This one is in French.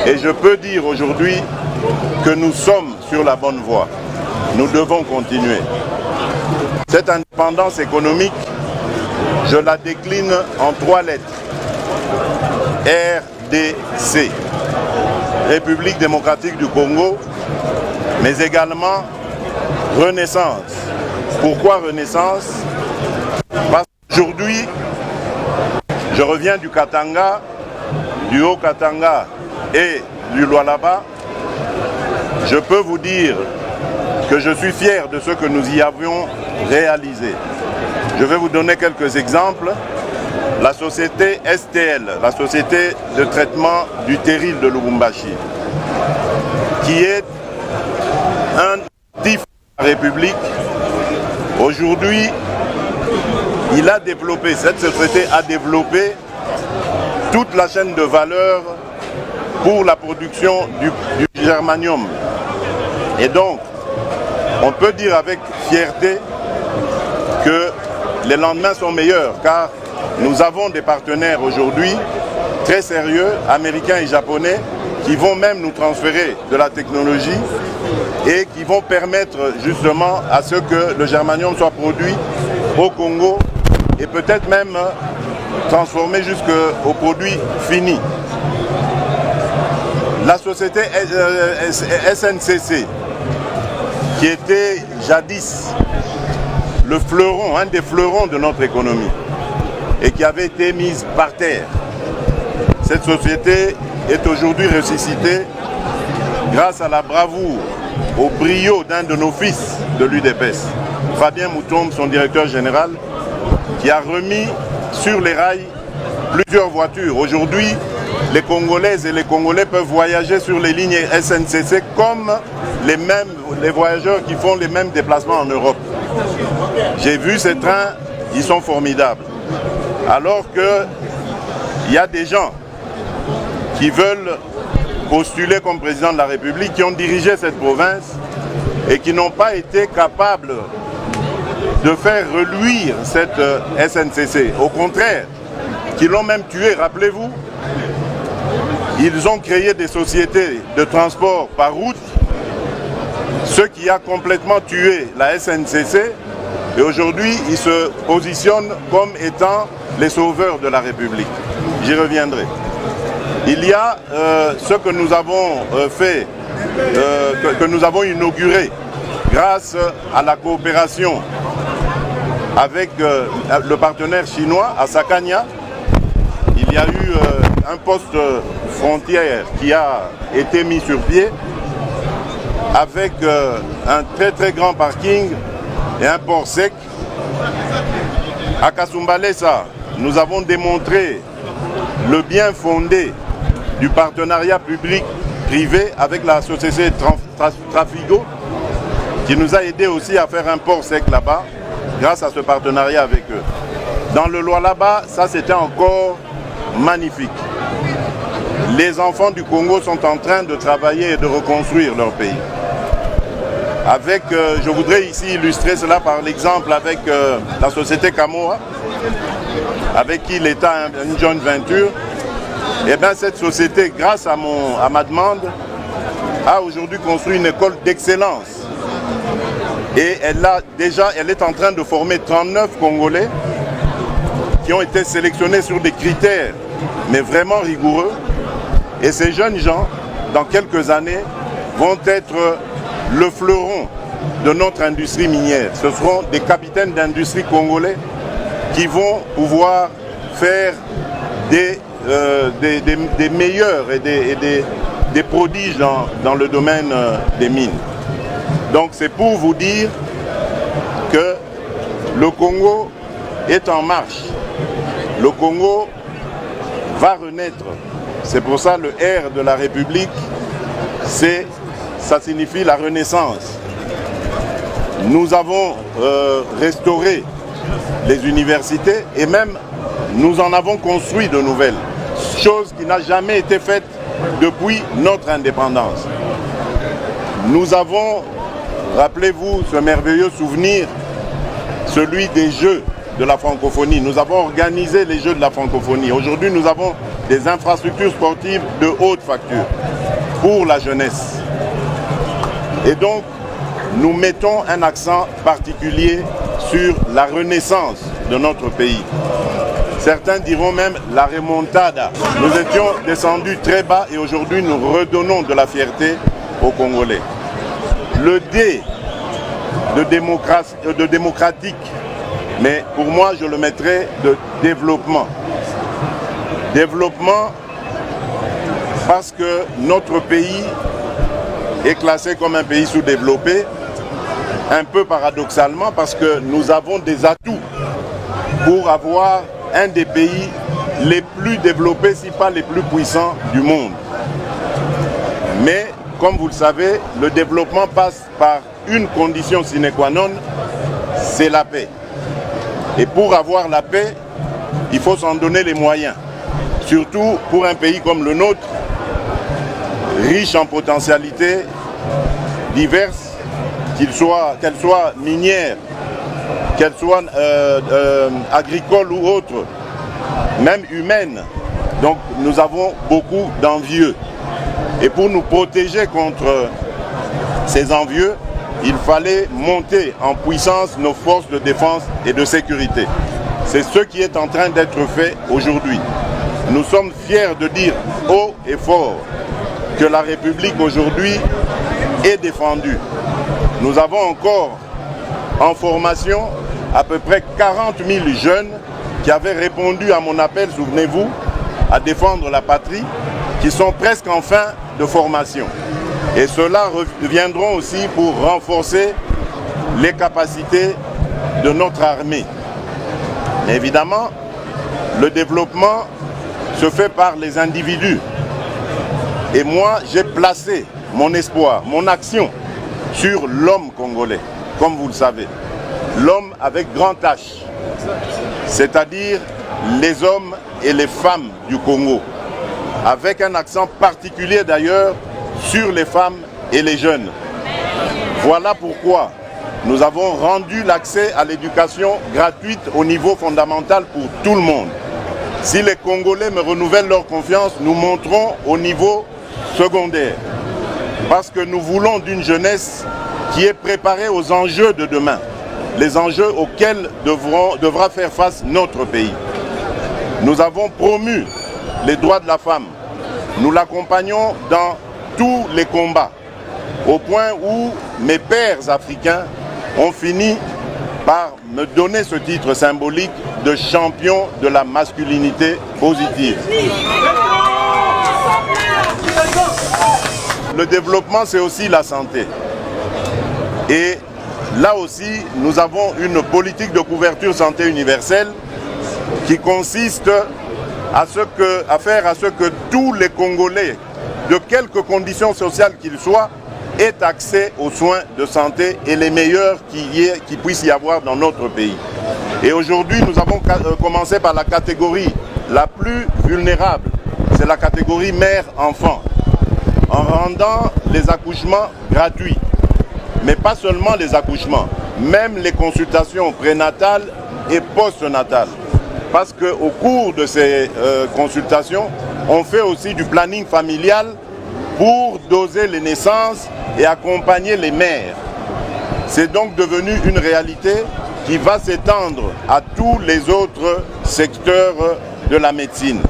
Et je peux dire aujourd'hui que nous sommes sur la bonne voie. Nous devons continuer. Cette indépendance économique, je la décline en 3 lettres. RDC, République démocratique du Congo, mais également Renaissance. Pourquoi Renaissance? Parce qu'aujourd'hui, je reviens du Katanga, du Haut-Katanga et du Lualaba. Je peux vous dire que je suis fier de ce que nous y avions réalisé. Je vais vous donner quelques exemples. La société STL, la société de traitement du terril de Lubumbashi, qui est un actif de la République. Aujourd'hui, cette société a développé toute la chaîne de valeur pour la production du germanium. Et donc, on peut dire avec fierté que les lendemains sont meilleurs, car nous avons des partenaires aujourd'hui très sérieux, américains et japonais, qui vont même nous transférer de la technologie et qui vont permettre justement à ce que le germanium soit produit au Congo et peut-être même transformé jusqu'au produit fini. La société SNCC, qui était jadis le fleuron, un des fleurons de notre économie, et qui avait été mise par terre. Cette société est aujourd'hui ressuscitée grâce à la bravoure, au brio d'un de nos fils de l'UDPS, Fabien Moutombe, son directeur général, qui a remis sur les rails plusieurs voitures. Aujourd'hui, les Congolaises et les Congolais peuvent voyager sur les lignes SNCC comme les voyageurs qui font les mêmes déplacements en Europe. J'ai vu ces trains, ils sont formidables. Alors qu'il y a des gens qui veulent postuler comme président de la République, qui ont dirigé cette province et qui n'ont pas été capables de faire reluire cette SNCC. Au contraire, qui l'ont même tué, rappelez-vous. Ils ont créé des sociétés de transport par route, ce qui a complètement tué la SNCC. Et aujourd'hui, ils se positionnent comme étant les sauveurs de la République. J'y reviendrai. Il y a ce que nous avons fait, que nous avons inauguré grâce à la coopération avec le partenaire chinois à Sakania. Il y a eu un poste frontière qui a été mis sur pied avec un très très grand parking et un port sec. À Kasumbalesa, nous avons démontré le bien fondé du partenariat public-privé avec la société Trafigo, qui nous a aidé aussi à faire un port sec là-bas, grâce à ce partenariat avec eux. Dans le Lualaba, ça c'était encore magnifique. Les enfants du Congo sont en train de travailler et de reconstruire leur pays. Je voudrais ici illustrer cela par l'exemple avec la société Kamoa, avec qui l'État a une joint venture. Et bien cette société, grâce à ma demande, a aujourd'hui construit une école d'excellence. Et elle est en train de former 39 Congolais qui ont été sélectionnés sur des critères, mais vraiment rigoureux. Et ces jeunes gens, dans quelques années, vont être le fleuron de notre industrie minière. Ce seront des capitaines d'industrie congolais qui vont pouvoir faire des meilleurs et des prodiges dans le domaine des mines. Donc c'est pour vous dire que le Congo est en marche. Le Congo va renaître. C'est pour ça le R de la République, ça signifie la renaissance. Nous avons restauré les universités et même nous en avons construit de nouvelles. Chose qui n'a jamais été faite depuis notre indépendance. Nous avons, rappelez-vous ce merveilleux souvenir, celui des Jeux de la francophonie. Nous avons organisé les Jeux de la francophonie. Aujourd'hui, nous avons des infrastructures sportives de haute facture. pour la jeunesse. Et donc, nous mettons un accent particulier sur la renaissance de notre pays. Certains diront même la remontada. Nous étions descendus très bas et aujourd'hui nous redonnons de la fierté aux Congolais. Le D de démocratique, mais pour moi je le mettrais de développement. Développement parce que notre pays est classé comme un pays sous-développé, un peu paradoxalement parce que nous avons des atouts pour avoir un des pays les plus développés, si pas les plus puissants du monde. Mais, comme vous le savez, le développement passe par une condition sine qua non, c'est la paix. Et pour avoir la paix, il faut s'en donner les moyens. Surtout pour un pays comme le nôtre, riche en potentialités diverses, qu'elles soient minières, qu'elles soient agricoles ou autres, même humaines. Donc nous avons beaucoup d'envieux. Et pour nous protéger contre ces envieux, il fallait monter en puissance nos forces de défense et de sécurité. C'est ce qui est en train d'être fait aujourd'hui. Nous sommes fiers de dire haut et fort que la République aujourd'hui est défendue. Nous avons encore en formation à peu près 40 000 jeunes qui avaient répondu à mon appel, souvenez-vous, à défendre la patrie, qui sont presque en fin de formation. Et ceux-là reviendront aussi pour renforcer les capacités de notre armée. Mais évidemment, le développement se fait par les individus. Et moi, j'ai placé mon espoir, mon action sur l'homme congolais, comme vous le savez. L'homme avec grand H, c'est-à-dire les hommes et les femmes du Congo, avec un accent particulier d'ailleurs sur les femmes et les jeunes. Voilà pourquoi nous avons rendu l'accès à l'éducation gratuite au niveau fondamental pour tout le monde. Si les Congolais me renouvellent leur confiance, nous monterons au niveau secondaire. Parce que nous voulons d'une jeunesse qui est préparée aux enjeux de demain, les enjeux auxquels devra faire face notre pays. Nous avons promu les droits de la femme. Nous l'accompagnons dans tous les combats, au point où mes pairs africains ont fini par me donner ce titre symbolique de champion de la masculinité positive. Le développement, c'est aussi la santé. Et là aussi, nous avons une politique de couverture santé universelle qui consiste à faire à ce que tous les Congolais, de quelque condition sociale qu'ils soient, aient accès aux soins de santé et les meilleurs qu'il puisse y avoir dans notre pays. Et aujourd'hui, nous avons commencé par la catégorie la plus vulnérable, c'est la catégorie mère-enfant, en rendant les accouchements gratuits. Mais pas seulement les accouchements, même les consultations prénatales et postnatales. Parce qu'au cours de ces consultations, on fait aussi du planning familial pour doser les naissances et accompagner les mères. C'est donc devenu une réalité qui va s'étendre à tous les autres secteurs de la médecine.